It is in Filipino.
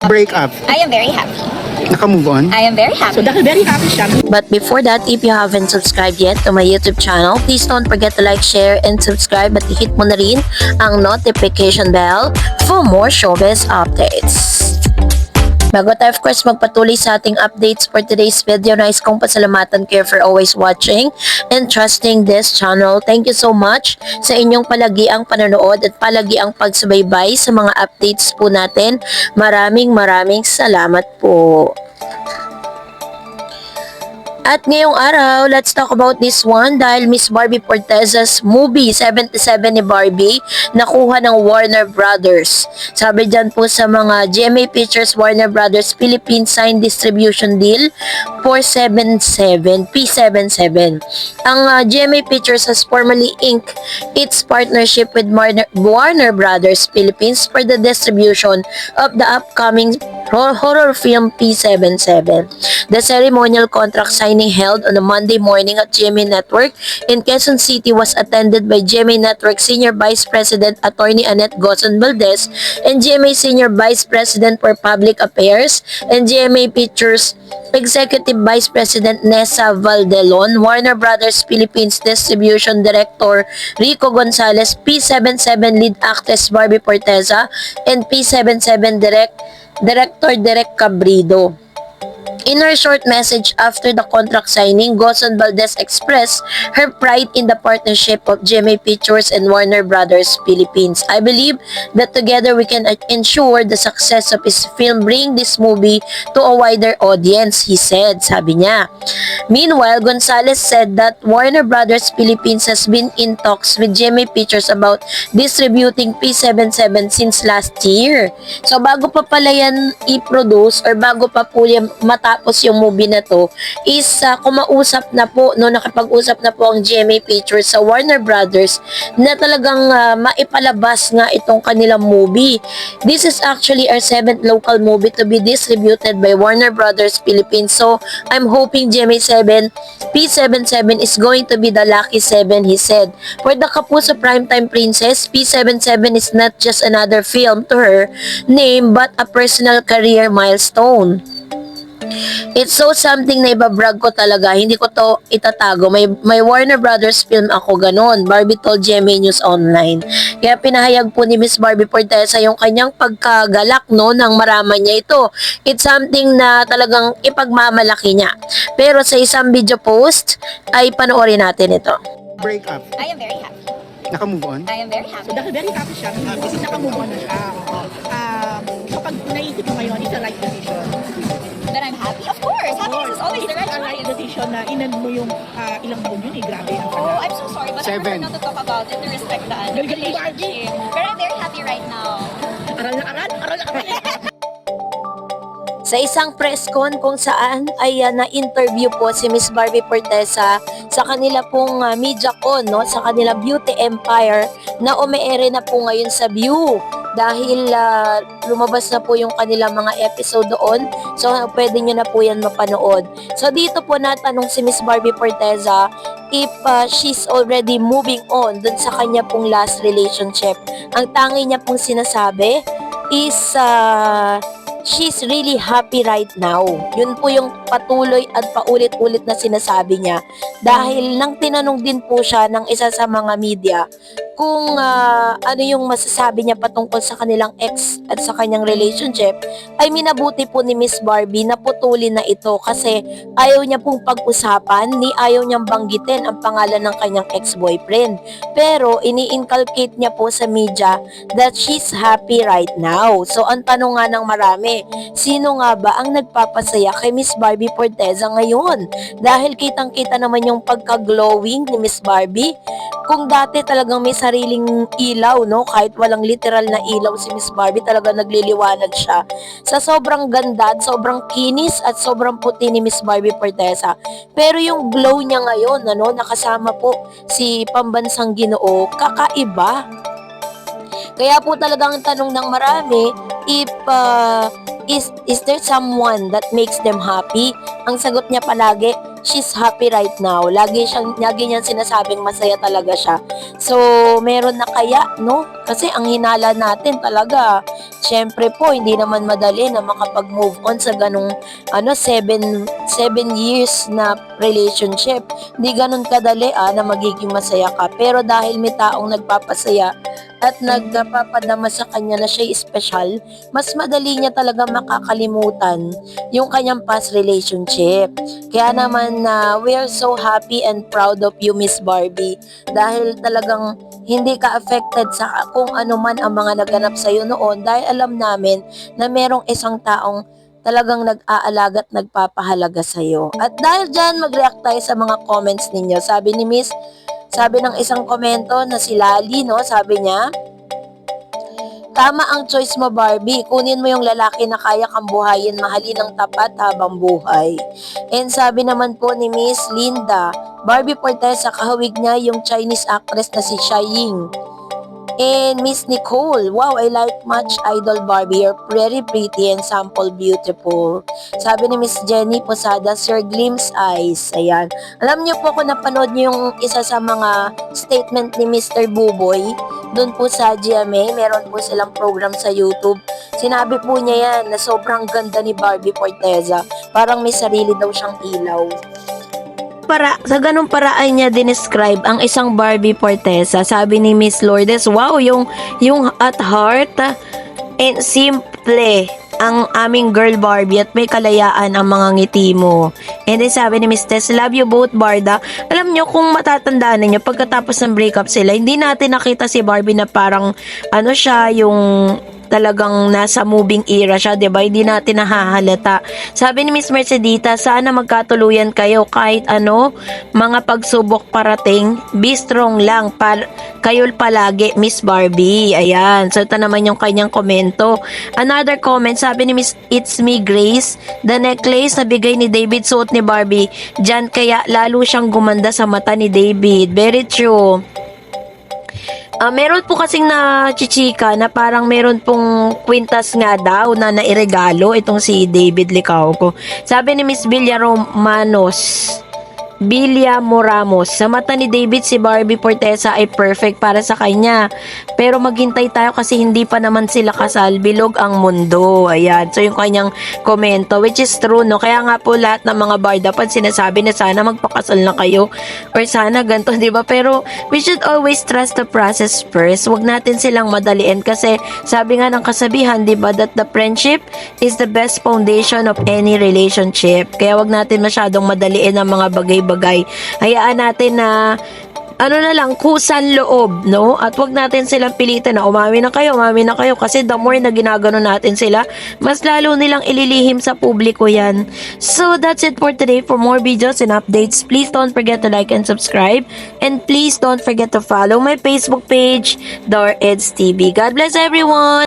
break up? I am very happy. Naka-move on? I am very happy. So dahil very happy siya. But before that, if you haven't subscribed yet to my YouTube channel, please don't forget to like, share, and subscribe at hit mo na rin ang notification bell for more showbiz updates. Bago tayo of course magpatuloy sa ating updates for today's video, nais kong pasalamatan kayo for always watching and trusting this channel. Thank you so much sa inyong palagiang panonood at palagiang pagsubaybay sa mga updates po natin. Maraming salamat po. At ngayong araw, let's talk about this one dahil Miss Barbie Forteza's movie 77 ni Barbie nakuha ng Warner Brothers. Sabi dyan po sa mga GMA Pictures Warner Brothers Philippines signed distribution deal for P77. Ang GMA Pictures has formally inked its partnership with Warner Brothers Philippines for the distribution of the upcoming horror film P77. The ceremonial contract signing held on a Monday morning at GMA Network in Quezon City was attended by GMA Network Senior Vice President Attorney Annette Gozon Valdez and GMA Senior Vice President for Public Affairs and GMA Pictures Executive Vice President Nessa Valdelon, Warner Brothers Philippines Distribution Director Rico Gonzalez, P77 lead actress Barbie Forteza, and P77 Director Derek Cabrido. In her short message after the contract signing, Gozon Valdez expressed her pride in the partnership of GMA Pictures and Warner Brothers Philippines. I believe that together we can ensure the success of his film, bring this movie to a wider audience, he said, sabi niya. Meanwhile, Gonzalez said that Warner Brothers Philippines has been in talks with GMA Pictures about distributing P77 since last year. So bago pa pala yan i-produce or bago pa po yan matapos yung movie na to is kumausap na po, no, nakapag-usap na po ang GMA Pictures sa Warner Brothers na talagang maipalabas nga itong kanilang movie. This is actually our 7th local movie to be distributed by Warner Brothers Philippines. So I'm hoping GMA 7 P77 is going to be the lucky 7, he said. For the Kapuso Primetime Princess, P77 is not just another film to her name but a personal career milestone. It's so something na ibabrag ko talaga, hindi ko to itatago. May Warner Brothers film ako, ganon. Barbie told GMA News Online. Kaya pinahayag po ni Miss Barbie Forteza yung kanyang pagkagalak, no, ng maraman niya ito. It's something na talagang ipagmamalaki niya. Pero sa isang video post ay panoorin natin ito. Break up? I am very happy. Naka-move on? I am very happy. So dahil very happy siya kasi naka-move on na siya. Kapag naisip mo ngayon, it's a right decision. That I'm happy? Of course. Happiness is always the right It's a right choice. decision na inan mo yung ilang buwan yun grabe ang Oh, I'm so sorry, but I 7. prefer not to talk about it to respect the relationship. But I'm very happy right now. Aral na aral. Sa isang press con kung saan ay na-interview po si Miss Barbie Forteza sa kanila pong media con, no, sa kanila Beauty Empire na umeere na po ngayon sa View dahil lumabas na po yung kanilang mga episode doon. So pwede nyo na po yan mapanood. So dito po natanong si Miss Barbie Forteza if she's already moving on dun sa kanya pong last relationship. Ang tangi niya pong sinasabi is she's really happy right now. Yun po yung patuloy at paulit-ulit na sinasabi niya. Dahil nang tinanong din po siya ng isa sa mga media kung ano yung masasabi niya patungkol sa kanilang ex at sa kanyang relationship, ay minabuti po ni Miss Barbie na putulin na ito kasi ayaw niya pong pag-usapan ni ayaw niyang banggitin ang pangalan ng kanyang ex-boyfriend. Pero ini-inculcate niya po sa media that she's happy right now. So ang tanong nga ng marami, sino nga ba ang nagpapasaya kay Miss Barbie Forteza ngayon? Dahil kitang-kita naman yung pagka-glowing ni Miss Barbie. Kung dati talagang may sariling ilaw, no, kahit walang literal na ilaw si Miss Barbie, talagang nagliliwanag siya. Sa sobrang ganda at sobrang kinis at sobrang puti ni Miss Barbie Forteza. Pero yung glow niya ngayon, ano, nakasama po si Pambansang Ginoo, kakaiba. Kaya po talagang tanong ng marami, if is there someone that makes them happy? Ang sagot niya palagi, she's happy right now. Lagi niyang sinasabing masaya talaga siya. So, meron na kaya, no? Kasi ang hinala natin talaga, syempre po, hindi naman madali na makapag-move on sa ganong 7 years na relationship. Hindi ganun kadali na magiging masaya ka. Pero dahil may taong nagpapasaya at nagpapadama sa kanya na siya special, mas madali niya talaga makakalimutan yung kanyang past relationship. Kaya naman we are so happy and proud of you, Miss Barbie, dahil talagang hindi ka affected sa kung ano man ang mga naganap sa'yo noon, dahil alam namin na merong isang taong talagang nag-aalaga at nagpapahalaga sa'yo. At dahil dyan, mag-react tayo sa mga comments ninyo. Sabi ng isang komento na si Lali, no? Sabi niya, tama ang choice mo, Barbie. Kunin mo yung lalaki na kaya kang buhayin, mahalin ng tapat habang buhay. And sabi naman po ni Miss Linda, Barbie Forteza, kahawig niya yung Chinese actress na si Xia Ying. And Miss Nicole, wow, I like much Idol Barbie. You're very pretty and sample beautiful. Sabi ni Miss Jenny Posada, Sir Glimpse Eyes. Ayan. Alam niyo po kung napanood niyo yung isa sa mga statement ni Mr. Buboy, doon po sa GMA, meron po silang program sa YouTube. Sinabi po niya yan na sobrang ganda ni Barbie Forteza. Parang may sarili daw siyang ilaw. Sa ganung paraan niya dinescribe ang isang Barbie Forteza. Sabi ni Miss Lourdes, wow, yung at heart and simple ang aming girl Barbie at may kalayaan ang mga ngiti mo. And then sabi ni Miss Tess, love you both, Barda. Alam nyo, kung matatandaan ninyo, pagkatapos ng breakup sila, hindi natin nakita si Barbie na parang siya yung talagang nasa moving era siya, diba? Hindi natin nahahalata. Sabi ni Miss Mercedita, sana magkatuluyan kayo kahit mga pagsubok parating. Be strong lang. Kayo palagi, Miss Barbie. Ayan. So, ito naman yung kanyang komento. Another comment, sabi ni Miss It's Me Grace, the necklace na bigay ni David suot ni Barbie, dyan kaya lalo siyang gumanda sa mata ni David. Very true. Meron po kasing na chichika na parang meron pong kwintas nga daw na nairegalo itong si David Licauco. Sabi ni Miss Villa Moramos, sa mata ni David si Barbie Forteza ay perfect para sa kanya. Pero maghintay tayo kasi hindi pa naman sila kasal, bilog ang mundo. Ayan, so yung kanyang komento, which is true, no? Kaya nga po lahat ng mga bar dapat sinasabi na sana magpakasal na kayo or sana ganito, di ba? Pero we should always trust the process first. Huwag natin silang madaliin kasi sabi nga ng kasabihan, di ba, that the friendship is the best foundation of any relationship. Kaya wag natin masyadong madaliin ang mga bagay-bagay. Hayaan natin na na lang, kusan loob, no? At wag natin silang pilitan na umami na kayo kasi the more na ginagano natin sila, mas lalo nilang ililihim sa publiko yan. So that's it for today. For more videos and updates, please don't forget to like and subscribe, and please don't forget to follow my Facebook page, Dor Eds TV. God bless everyone!